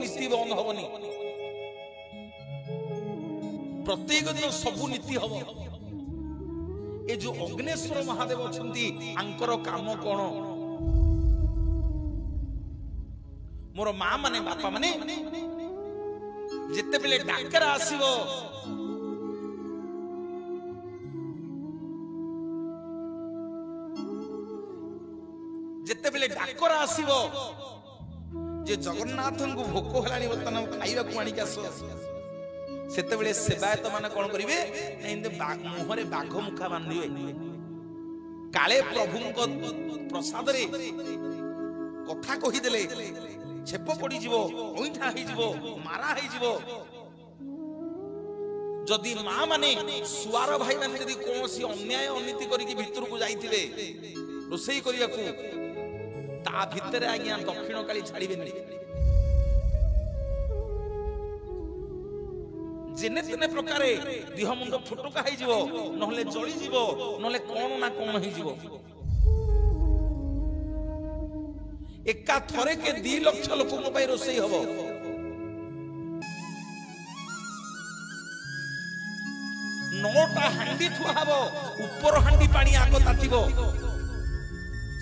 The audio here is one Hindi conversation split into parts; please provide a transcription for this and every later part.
नीति बंद हबनी प्रत्येक दिन सबू नीति हम ए जो अग्नेश्वर महादेव अछंती आंकर काम कोन मोर मां माने बापा माने जिते बेले डाकर आसीबो जिते बेले डाकर आसीबो जे जगन्नाथ को भोक हेलानी बर्तमान खाइबा को आनी आस सेते बेले सेवायत माने कोन करिवे मुहरे बाघ मुखा बांधिबे काले प्रभु को प्रसाद रे कथा कहि देले छेप पड़ी जीवो ओइठा हे जीवो मारा हे जीवो जदि मां माने सुवार भाई माने जदि कोनोसी अन्याय अनीति करी भीतर को जाइथिबे रोसई करिया को ता भीतर आज्ञा दक्षिण काली छाड़ीबेनी जेने तेने प्रकारे देह मुंड फुटुका हे जीवो नहले जळी जीवो नहले कोन ना कोन हे जीवो एका थरे के 2 लाख लोक पई रोसई हबो नोटा हांडी थुआ हबो ऊपर हांडी पानी आगो तातिबो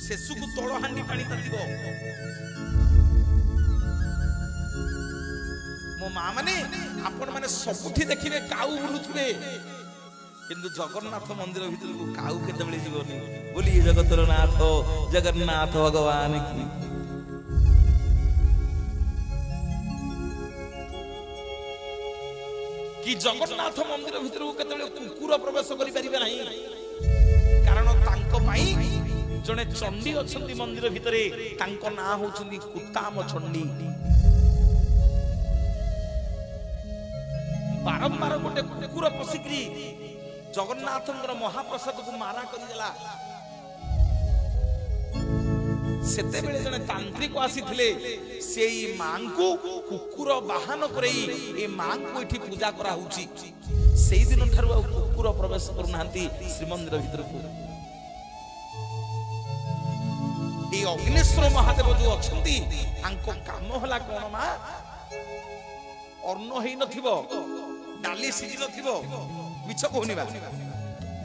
शेषु को तोड़ हांडी पानी तातिबो मो मां माने आपण माने सबुठी देखिबे काऊ बुलुथबे किंतु जगन्नाथ मंदिर भीतर को काऊ केते बेले जीवनी बोली जगतर नाथ जगन्नाथ भगवान की जगन्नाथ मंदिर भीतर को केते बेले कुकुर प्रवेश करि परिबे नाही कारण तांको पाई जने चंडी अछंती मंदिर भितरे तांको ना होचंदी कुताम चंडी बारंबार गोटे कुकुर पसिकरी जगन्नाथंकर महाप्रसाद को मारा करि देला सेते बेले जने तांत्रिक आसीथिले सेई मां को कुकुर वाहन करई ए मां को एठी पूजा करा होची सेई दिन थारु कुकुर प्रवेश करनांती श्रीमंदिर भीतर को ए अग्नेश्वर महादेव जो अछंती आंको काम होला कोन मा अन्न हेई नथिबो डाली सिजी नथिबो मिछ कोहनी बा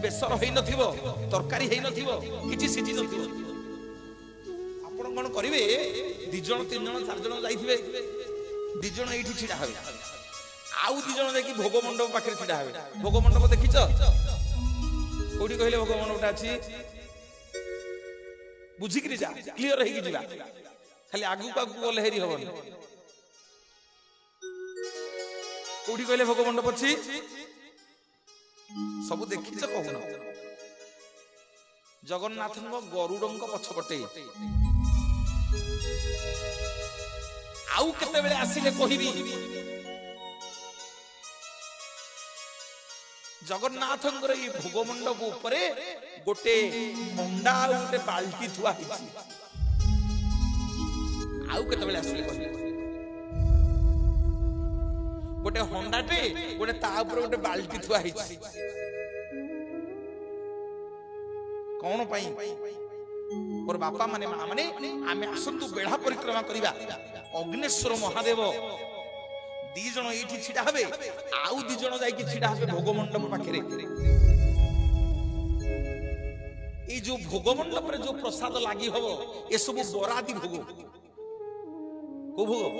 बेसर हेई नथिबो तरकारी हेई नथिबो किछि सिजी नथिबो आपण कोन करिवे 2 जण 3 जण 4 जण जाइथिबे 2 जण एठी छिडा होय आउ 2 जण देखि भोग मंडप पाखरे छिडा होय भोग मंडप देखिछ कोडी कहले भोग मंडपटा अछि बुझिकरी जा क्लियर हेगी जिबा खाली आगु कागु बोले हेरी होबन कोडी कहले भोग मंडप अछि सब देखिछ कहून जगन्नाथन गरुडंक पछपटे आउ केते बेले आसीले कहिबी जगन्नाथंकर ये भोग मंडप ऊपरे गोटे होंडा गोटे बाल्टी थुआ हिची आउ केते बेले आसीले कहिबी गोटे होंडाटे गोटे ता ऊपर गोटे बाल्टी थुआ हिची कोन पई और बापा माने मां माने आमे आसंतु बेढ़ा परिक्रमा करिबा अग्नेश्वर महादेव 2 जण एठी छिडा हबे आउ 2 जण जाई कि छिडा हबे भोग मंडप पाखरे ए जो भोग मंडप रे जो प्रसाद लागि हबो ए सब बरादी भोग को भोग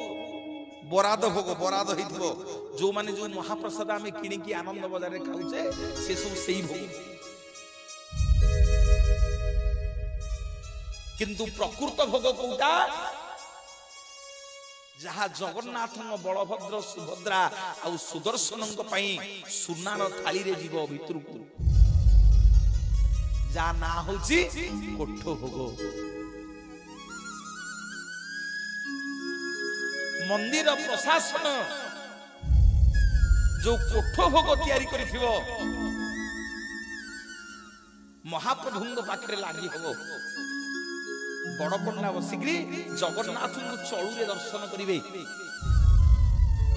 बराद हिथबो जो माने जो महाप्रसाद आमे किनि की आनंद बाजार रे खाउचे से सब सेही भोग किंतु प्रकृत भोग कोटा जहा जगन्नाथ बलभद्र सुभद्रा आ सुदर्शन सुनार थाली रे जीव भितर को जा ना होची कोठ भोग मंदिर प्रशासन जो कोठ भोग तैयारी करिथिबो महाप्रभु पाखरे लागि हबो बड़ पंडा बसिकरी जगन्नाथ को चलू रे दर्शन करिवे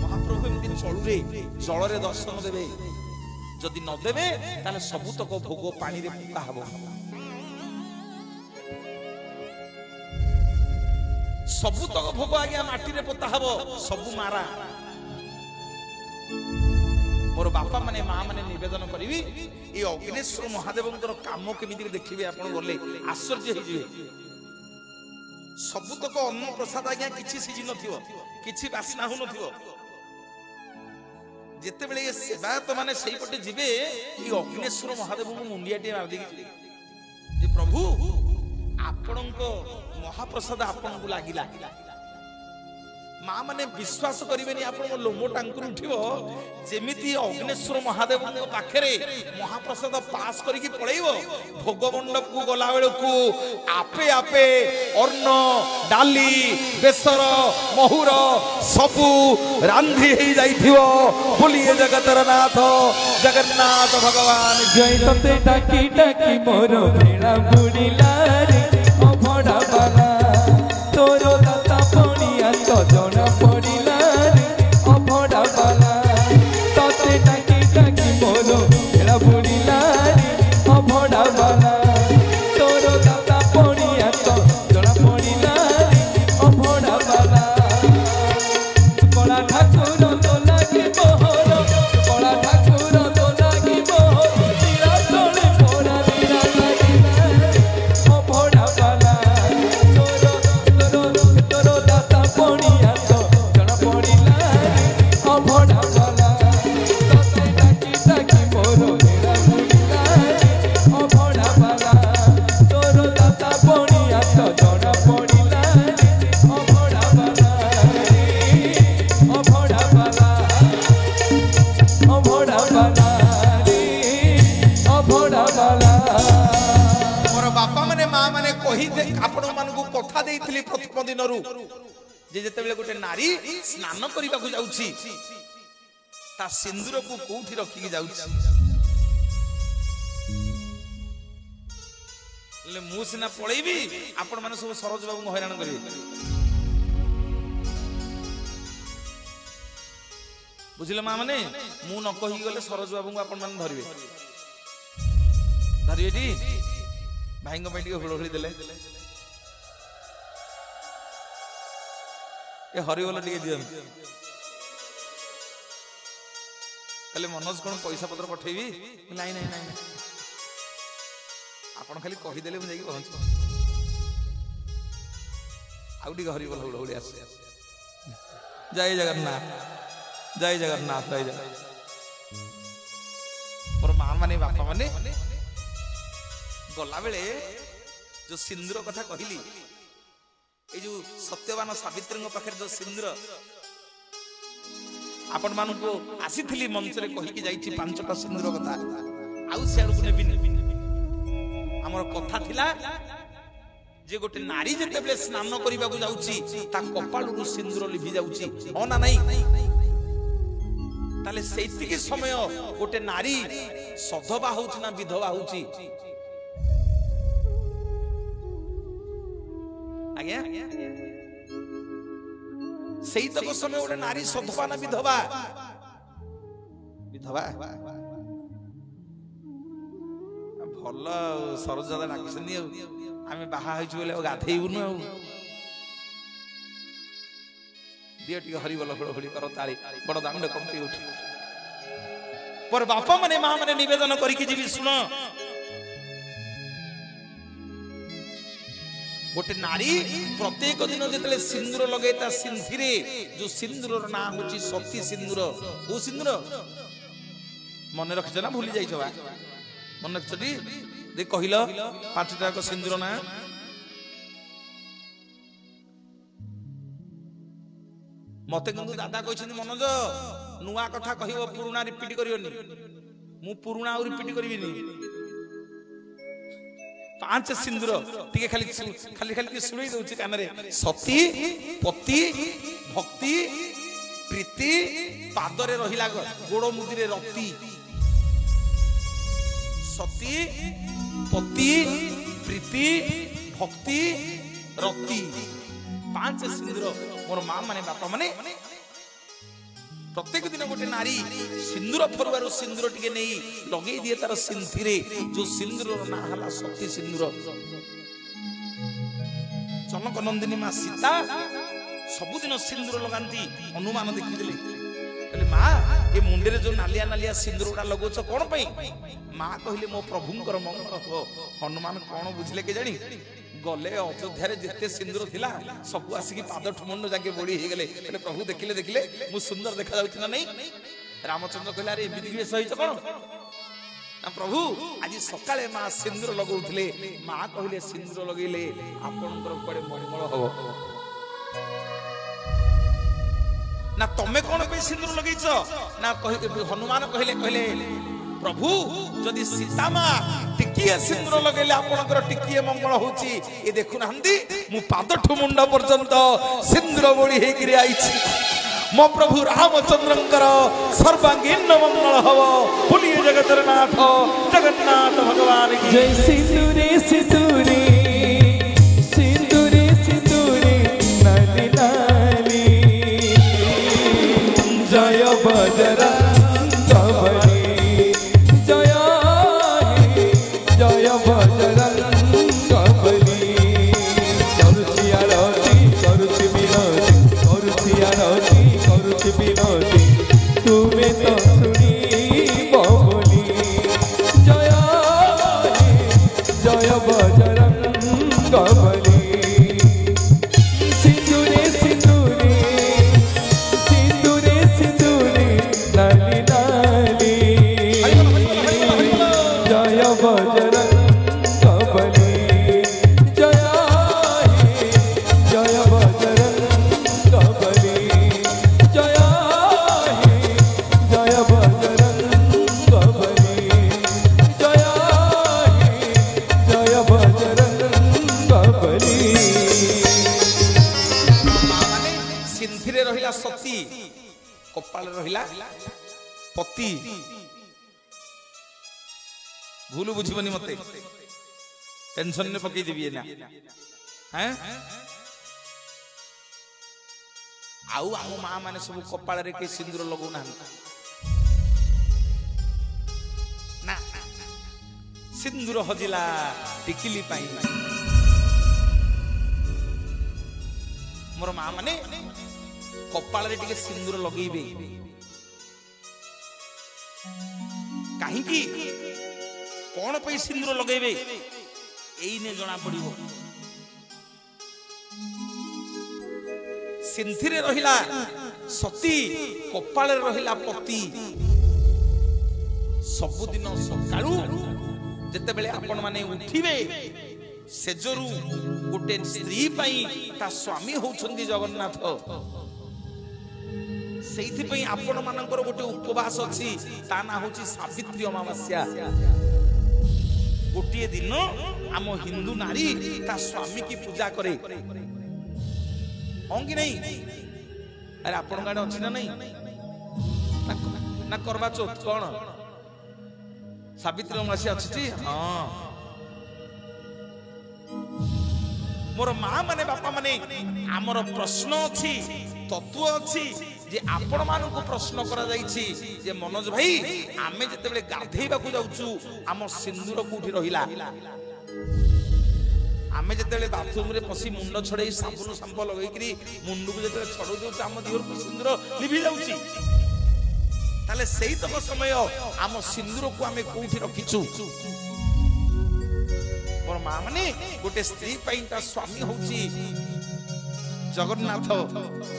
महाप्रभु एमती चलू रे जल रे दर्शन देवे जदि न देवे ताले सबुतक भोग पानी रे पुका हबो सबुतक भोग आज्ञा माटी रे पोता हबो सबु मारा मोर बापा माने माँ माने निवेदन करी ये अग्नेश्वर महादेवंकर काम केमिति देखिबे आपण गले आश्चर्य हो जिवे सबुतक अन्न प्रसाद आज्ञा किछि सिजि नथिवो किछि बासना हो नथिवो जेते बेले ये सेवायत माने सेही पटे जिवे ये अग्नेश्वर महादेव को मुंडियाटी मार देकी जे प्रभु आपणको महाप्रसाद आपन को लागिला माँ माने विश्वास करिवेनी आपण लोम टांकुर उठिबो जेमिति अग्नेश्वर महादेव पाखरे महाप्रसाद पास करिकि पळैबो भोग मंडप को गला बेलकु आपे आपे अन्न डाली बेसर महुर सबु रांधी हे जाइथिबो बोलिए जगतर नाथ जगन्नाथ भगवान जय तते डाकी डाकी मोर भेड़ा बुड़िला रे अभड़ा बाला तोरो दाता पणिया तो जना पड़िला रे अभड़ा बाला तते डाकी डाकी मोर भेड़ा बुड़िला रे अभड़ा बाला तोरो दाता पणिया तो जना पड़िला रे अभड़ा बाला कला ठाकुर तो लागी मोहर कला ठाकुर तो लागी मोहर तीरा तोले पोड़ा तीरा लागिला अभड़ा बाला तोरो दाता पणिया तो जना पड़िला अभड़ा बाला तते डाकी डाकी मोर भेड़ा बुड़िला अभड़ा बाला तोरो दाता पणिया तो जना पड़िला अभड़ा बाला अभड़ा बाला अभड़ा बाला अभड़ा बाला मोर बापा माने माँ माने कही दे आपण मानकु कथा देइथिली प्रथम दिनरु जे जेते बेले गोटे नारी स्नान करिबा को जाउछि ता सिंदूर को कोठी रखि के जाउछि ले मु सिना पळैबी आपण माने सब सरोज बाबू को हैरान करिवे बुझिले माँ माने मु न कहि गले सरोज बाबू को आपण माने धरिवे टी भाई पे हुड़हुड़ी देले ये हरिबोल टे दियन कहले मनोज कौन पैसा पत्र पठेबी नहीं नहीं नहीं आपन खाली कहीदेले मुझे पहुंच आउटी हरिबोल हुड़हुड़ी आस जय जगन्नाथ जय जगन्नाथ जय जगन्नाथ मोर माँ माने बापा माने गला बेले जो सिंदूर कथा कहली ए जो सत्यवान सावित्री पाखे जो सिंदूर आपण मान को आसी मंच रे कहि के जाइछि पांचटा सिंदूर कथा आउ सियाड़ को नेबिनी हमर कथा थिला जे गोटे नारी जेते बेले स्नान करिबा को जाउछि ता कपाळु सिंदूर लिभि जाउछि हो ना नहीं ताले सेतिकी समय गोटे नारी सधवा होउछि ना विधवा होउछि आज्ञा सही तक समय गोटे नारी सधवा ना विधवा विधवा भल सरोज दादा डाकिसनी आमे बाहा होइछु बोले गाधेइबुनु आ दियो टिके हरिबोल हुड़हुड़ी कर ताली बड़ दांड कंपी उठ पर बापा माने माँ माने निवेदन करिकि जीवी सुन गोटे नारी प्रत्येक दिन जितले सिंदूर लगेता सिंथिरे जो सिंदूर ना होची सती सिंदूर ओ सिंदूर मन रखछ ना भूली जाइछ बा मन रखछटी दे कहिलो पांचटा को सिंदूर ना मते किंतु दादा कहछन मनोज नुआ कथा कहिबो पुराना रिपीट करियोनी मु पुराना और रिपीट करबिनी पांच सिंदूर टिके खाली खाली खाली सुनै दउछि कान रे सती पति भक्ति प्रीति पादरे रहिला गोड़ मुदिरे रक्ति सती पति प्रीति भक्ति रक्ति पांच सिंदूर मोर माँ माने बापा माने प्रत्येक दिन गोटे नारी सिंदूर फरुआर सिंदूर टिके नहीं लगे दिए तार सिंथिरे जो सिंदूर ना हला सती सिंदूर जनक नंदिनी माँ सीता सबुदिन सिंदूर लगाती हनुमान देखिदेले कहले माँ ये मुंडे जो नालिया नालिया सिंदूर गुड़ा लगौछ कौन पाई माँ कहले मो प्रभुंकर मंगल हो हनुमान कौन बुझिले के जानी गले अयोध्या जिते सिंदूर थिला सब आसिकी पाद ठुमंड जाके बोड़ी हे गले कहले प्रभु देखिले देखिले मु सुंदर देखा जाउछ ना नहीं रामचंद्र कहले अरे एमिति के सहित कौन ना प्रभु आज सकाळे माँ सिंदूर लगौथिले माँ कहले सिंदूर लगैले आपनकर पड़े मंगल हो ना तमे कौन पे सिंदूर लगैछ ना हनुमान कहले कहले प्रभु जदि सीता माँ टिकिए सिंदूर लगैले आपनकर टिकिए मंगल होची ए देखु नाहंती मु पादठु मुंड पर्यंत सिंदूर बोली हे गिरे आइछि मो प्रभु रामचंद्रंकर सर्वांगीन मंगल हव बोलिए जगतर नाथ जगन्नाथ भगवान की जय सिंदूरे सिंदूरे सिंदूरे सिंदूरे नाली नाली जय बजरंग बली जय जय बजरंग बली करुछि आरती करुछि विनती करुछि आरती करुछि विनती तुमे तो सुनी बोली जय जय बजरंग बली सिंदूरे सिंदूरे सिंदूरे सिंदूरे नाली नाली जय बजरंग बली जय जय बजरंग बली जय जय बजरंग बली जय जय बजरंग बली माने सिंथिरे रहिला सती कपाल रहिला पति भूल बुझिबनी मते टेंशन ने पकई देबी ना हैं आउ आम माँ माने सब कपाल रे के सिंदूर लगौ ना ना सिंदूर हजिला टिकिली पाई मोर माँ माने कपाल रे टिके सिंदूर लगेबे काहे की कौन पे सिंदूर लगेबे एई ने जना पड़िबो सिंथिरे रहिला सती कपाल रे रहिला पति सबुदिन सकाळू जते बेले आपण माने उठिबे सेजरू गोटे स्त्री पाई ता स्वामी होउछंदी जगन्नाथ सेइथि पई आपण मानकर गोटे उपवास अछि ता ना होछि सावित्री अमावास्या गोटे दिन आम हिंदू नारी ता स्वामी की पूजा करे होंगी नहीं अरे आपण गाडे अछि ना नहीं ना करवा चौथ कोन सावित्री अमावास्या अछि हां मोर माँ माने बापा माने आमर प्रश्न अछि तत्व अछि जे आपण मान को प्रश्न करा जाईछि जे मनोज भाई आमे जते बेले गाधेइबा को जाउछु आम सिंदूर कोठी रहिला आमे जते बेले बाथरूम रे पसी मुंड छड़े साबुन संप लगैकरी मुंड को जते छड़ो देउ आम दिहर को सिंदूर लिभि जाउछि ताले सेही तक समय आम सिंदूर को आमे कोठी रखिछु मोर माँ माने गोटे स्त्री पाई ता स्वामी होउछि जगन्नाथ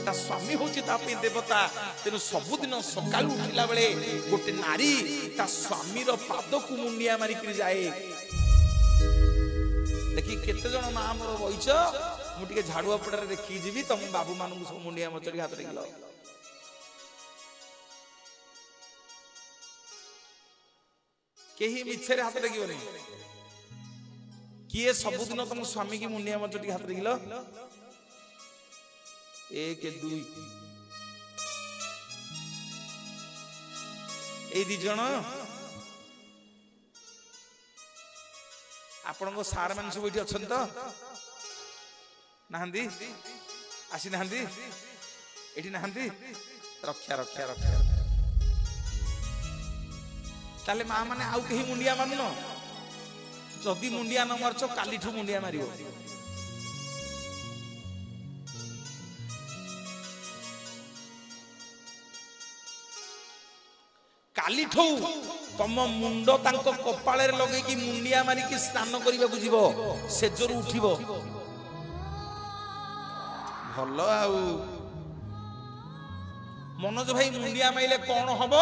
ता स्वामी होउछि ता पे देवता तेनु सबुदिन सकाळ उठिला बेले गोटे नारी ता स्वामी रो पाद को मुंडिया मारी करी जाए देखि केते जण माँ मोर बइछ मु टिके झाड़ुआ पड़ारे देखि जीवी तम बाबू मानु सब मुंडिया मचड़ी हाथ रे गेलो केही मिछरे हाथ रे गिबनी किए सबुदिन तुम स्वामी की मुंडिया मचड़ी हाथ रे गेलो 1 2 ए दी जण आपण को सार मान सब एठी अछन त नाहंदी आसी नाहंदी एठी नाहंदी रक्षा रक्षा रक्षा ताले मां माने आउ केही मुंडिया मानुनो जदी मुंडिया न मारछो कालीठू मुंडिया मारियो କାଲିଠୁ ତମ ମୁଣ୍ଡ ତାଙ୍କ କପାଳରେ ଲଗେଇକି ମୁଣ୍ଡିଆ ମାରିକି ସ୍ନାନ କରିବାକୁ ଯିବ, ସେଜରୁ ଉଠିବ। ଭଲ ଆଉ ମନୋଜ ଭାଇ ମୁଣ୍ଡିଆ ମାଇଲେ କଣ ହବ